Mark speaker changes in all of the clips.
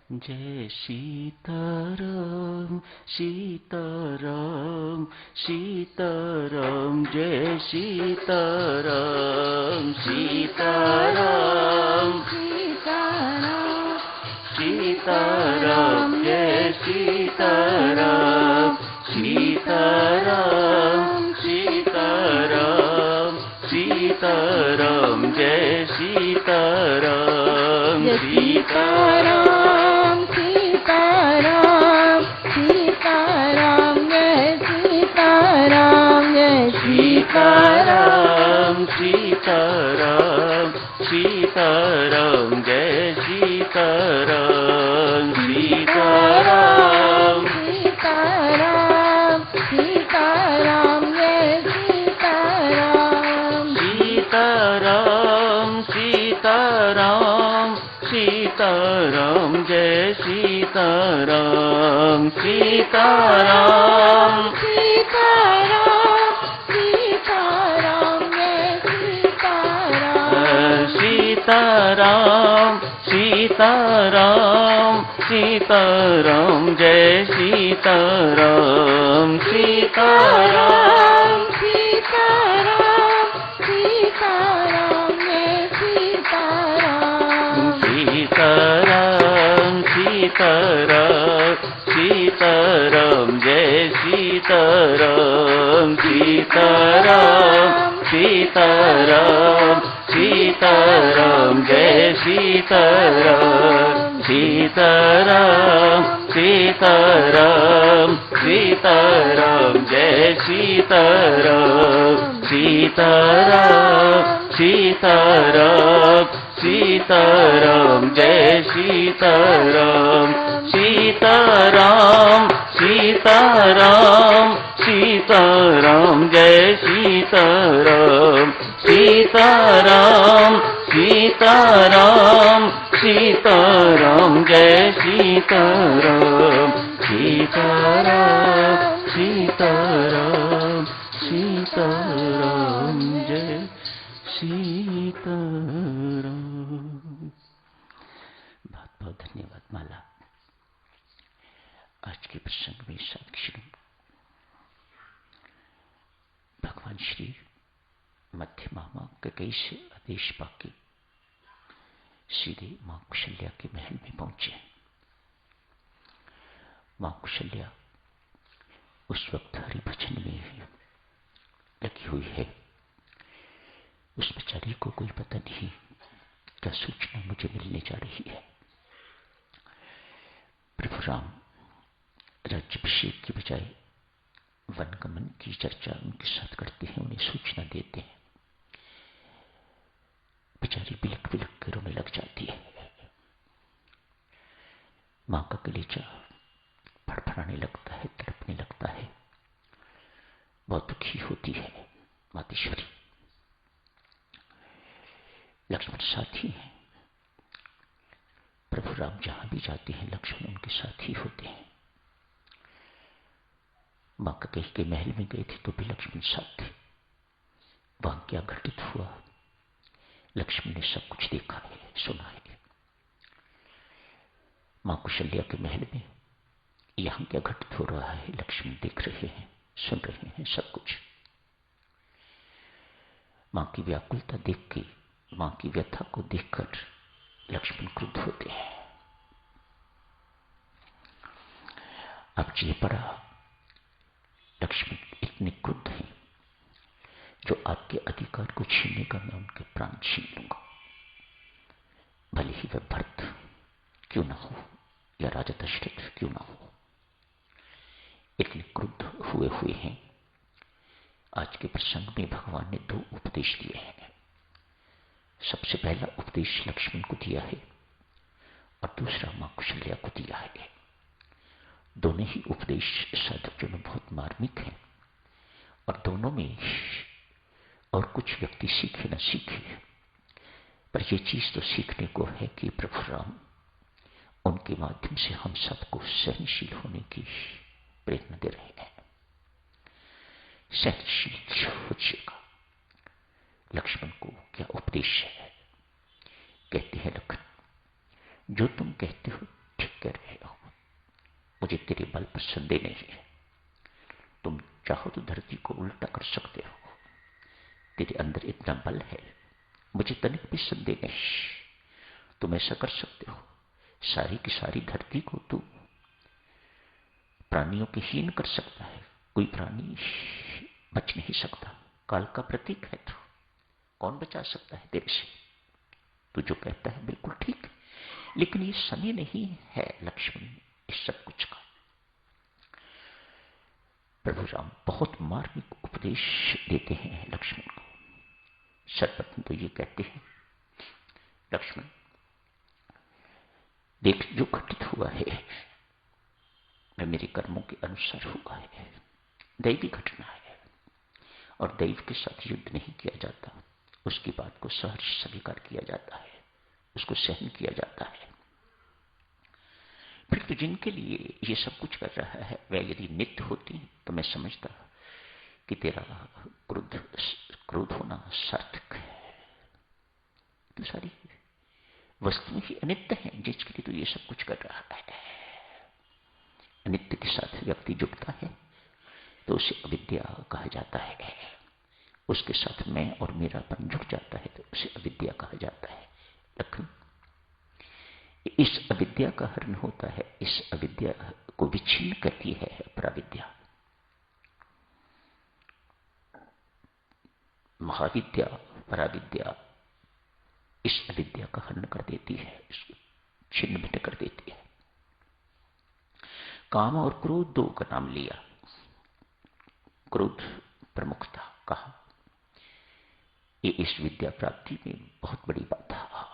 Speaker 1: जय सीताराम सीताराम सीताराम जय सीताराम सीताराम
Speaker 2: सीताराम
Speaker 1: सीताराम जय सीताराम सीताराम सीताराम सीताराम जय सीताराम
Speaker 2: सीताराम सीताराम सीताराम जय सीताराम जय
Speaker 1: सीताराम सीताराम सीताराम जय सीताराम सीताराम
Speaker 2: सीताराम सीताराम जय सीताराम
Speaker 1: सीताराम सीताराम सीताराम जय सीताराम सीताराम
Speaker 2: सीताराम सीताराम जय सीताराम
Speaker 1: सीताराम सीताराम सीताराम जय सीताराम सीताराम
Speaker 2: सीताराम सीताराम जय सीताराम
Speaker 1: सीताराम सीताराम सीताराम जय सीताराम सीताराम सीताराम सीताराम जय सीताराम सीताराम सीताराम सीताराम जय सीताराम सीताराम सीताराम सीताराम जय सीताराम सीताराम सीताराम सीताराम जय सीताराम सीताराम सीताराम सीताराम जय सीताराम सीताराम सीताराम सीताराम जय सीताराम। बहुत बहुत धन्यवाद माला। आज के प्रसंग में साक्षी भगवान श्री मध्य मामा कैकेयी से आदेश पाके सीधे मां कौशल्या के महल में पहुंचे। मां कौशल्या उस वक्त हरिभजन में लगी हुई है। उस बेचारी को कोई पता नहीं क्या सूचना मुझे मिलने जा रही है। प्रभु राम राज्याभिषेक की बजाय वनगमन की चर्चा उनके साथ करते हैं, उन्हें सूचना देते हैं। बेचारी बिलक बिलक के रोने लग जाती है। मां का कलेजा फड़फड़ाने लगता है, तड़पने लगता है, बहुत दुखी होती है। मातेश्वरी लक्ष्मण साथी हैं। प्रभु राम जहां भी जाते हैं लक्ष्मण उनके साथ ही होते हैं। मां कैकेयी के महल में गए थे तो भी लक्ष्मण साथ थे। वहां क्या घटित हुआ लक्ष्मण ने सब कुछ देखा है, सुना है। मां कौशल्या के महल में यहां क्या घटित हो रहा है लक्ष्मण देख रहे हैं, सुन रहे हैं सब कुछ। मां की व्याकुलता देख के, मां की व्यथा को देखकर लक्ष्मण क्रुद्ध होते हैं। अब जी पड़ा लक्ष्मण इतने क्रुद्ध हैं जो आपके अधिकार को छीनने का मैं उनके प्राण छीन लूंगा, भले ही वह भरत क्यों ना हो या राजा दशरथ क्यों ना हो। इतने क्रुद्ध हुए हैं। आज के प्रसंग में भगवान ने दो उपदेश दिए हैं। सबसे पहला उपदेश लक्ष्मण को दिया है और दूसरा मां कौशल्या को दिया है। दोनों ही उपदेश साधकों में बहुत मार्मिक हैं और दोनों में और कुछ व्यक्ति सीखे न सीखे, पर यह चीज तो सीखने को है कि प्रभु राम उनके माध्यम से हम सबको सहनशील होने की प्रेरणा दे रहे हैं। सहनशील हो जाएगा। लक्ष्मण को क्या उपदेश है? कहते हैं लखन, जो तुम कहते हो ठीक कह रहे हो, मुझे तेरे बल पर संदेह नहीं है। तुम चाहो तो धरती को उल्टा कर सकते हो, तेरे अंदर इतना बल है, मुझे तनिक भी संदेह नहीं। तुम ऐसा कर सकते हो, सारी की सारी धरती को तू प्राणियों के हीन कर सकता है। कोई प्राणी बच नहीं सकता, काल का प्रतीक है तू, कौन बचा सकता है तेरे से? तू जो कहता है बिल्कुल ठीक है, लेकिन ये समय नहीं है लक्ष्मण इस सब कुछ का। प्रभु राम बहुत मार्मिक उपदेश देते हैं लक्ष्मण को। सर्वप्रथम तो ये कहते हैं, लक्ष्मण देख, जो घटित हुआ है वह मेरे कर्मों के अनुसार हुआ है, दैवी घटना है, और दैव के साथ युद्ध नहीं किया जाता। उसकी बात को सहर्ष स्वीकार किया जाता है, उसको सहन किया जाता है। फिर तो जिनके लिए ये सब कुछ कर रहा है वह यदि नित्य होती तो मैं समझता कि तेरा क्रोध होना सार्थक है। तो सारी वस्तुएं ही अनित्य हैं जिसके लिए तो ये सब कुछ कर रहा है। अनित्य के साथ व्यक्ति जुड़ता है तो उसे अविद्या कहा जाता है, उसके साथ मैं और मेरापन जुड़ जाता है तो उसे अविद्या कहा जाता है। लेकिन इस अविद्या का हरण होता है, इस अविद्या को विच्छिन्न करती है पराविद्या। महाविद्या पराविद्या इस अविद्या का हरण कर देती है, इसको छिन्न भिन्न कर देती है। काम और क्रोध दो का नाम लिया, क्रोध प्रमुखता कहा, ये इस विद्या प्राप्ति में बहुत बड़ी बाधा।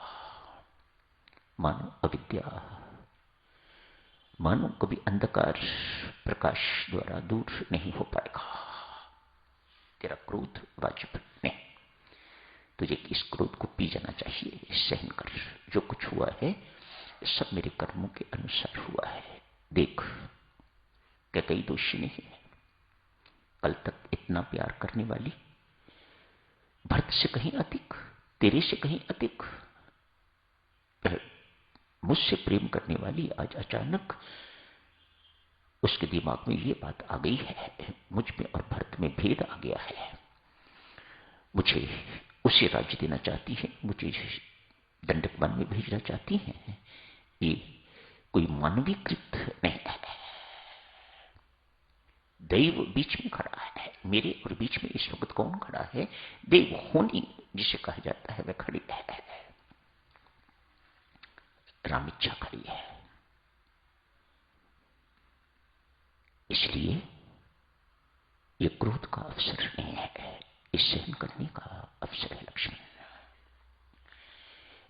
Speaker 1: मानो अविद्या, मानो कभी अंधकार प्रकाश द्वारा दूर नहीं हो पाएगा। तेरा क्रोध वाजिब नहीं, तुझे इस क्रोध को पी जाना चाहिए, सहन कर। जो कुछ हुआ है सब मेरे कर्मों के अनुसार हुआ है। देख, क्या कई दोषी नहीं है? कल तक इतना प्यार करने वाली, भरत से कहीं अधिक, तेरे से कहीं अधिक मुझसे प्रेम करने वाली, आज अचानक उसके दिमाग में ये बात आ गई है, मुझ में और भरत में भेद आ गया है, मुझे उसे राज्य देना चाहती है, मुझे दंडक वन में भेजना चाहती है। ये कोई मानवीकृत नहीं है। दैव बीच में खड़ा है, मेरे और बीच में इस वक्त कौन खड़ा है? देव होनी जिसे कहा जाता है वह खड़ी है, राम इच्छा खड़ी है। इसलिए ये क्रोध का अवसर नहीं है, इस सहन करने का अवसर है लक्ष्मण।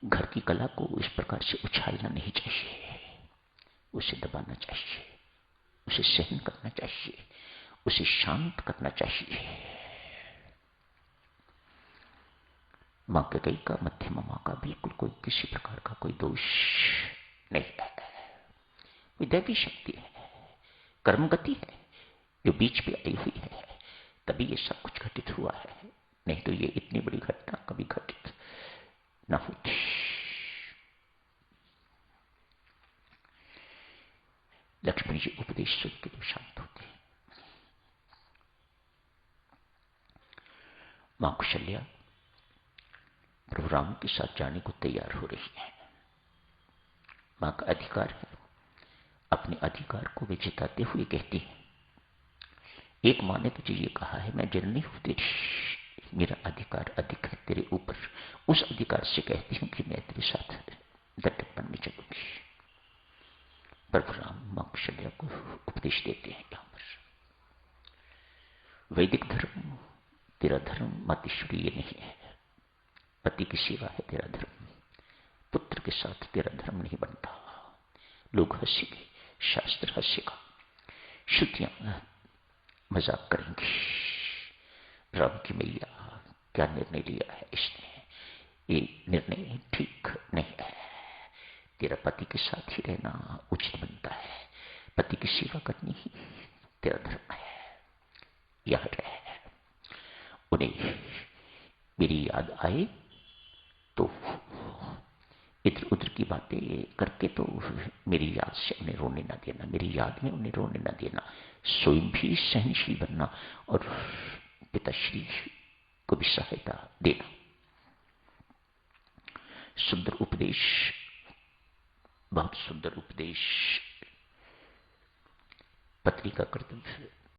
Speaker 1: घर की कला को इस प्रकार से उछालना नहीं चाहिए, उसे दबाना चाहिए, उसे सहन करना चाहिए, उसे शांत करना चाहिए। मां कैकेयी का, मध्यमा मां का बिल्कुल कोई किसी प्रकार का कोई दोष नहीं है, कोई दैवी शक्ति है, कर्मगति है जो बीच में आई हुई है, तभी ये सब कुछ घटित हुआ है। नहीं तो ये इतनी बड़ी घटना कभी घटित न होती। लक्ष्मण जी उपदेश सुन के तो शांत होते। मां कौशल्या प्रभु राम के साथ जाने को तैयार हो रही है। मां का अधिकार है, अपने अधिकार को वे जिताते हुए कहती है, एक मां ने तुझे ये कहा है, मैं जननी हूं तेरी, मेरा अधिकार अधिक है तेरे ऊपर, उस अधिकार से कहती हूं कि मैं तेरे साथ दंडकवन में चलूंगी। प्रभु राम मां कौशल्या को उपदेश देते हैं यहां पर, वैदिक धर्म तेरा धर्म मातृश्वरीय नहीं है, पति की सेवा है तेरा धर्म, पुत्र के साथ तेरा धर्म नहीं बनता। लोग हंसेंगे, शास्त्र हंसेगा, श्रुतियां मजाक करेंगी, राम की मैया क्या निर्णय लिया है इसने, ये निर्णय ठीक नहीं है, तेरा पति के साथ ही रहना उचित बनता है, पति की सेवा करनी ही तेरा धर्म है। यह रहे, उन्हें मेरी याद आए तो इधर उधर की बातें करके तो मेरी याद से उन्हें रोने ना देना, मेरी याद में उन्हें रोने ना देना, स्वयं भी सहनशील बनना और पिताश्री को भी सहायता देना। सुंदर उपदेश, बहुत सुंदर उपदेश। पत्नी का कर्तव्य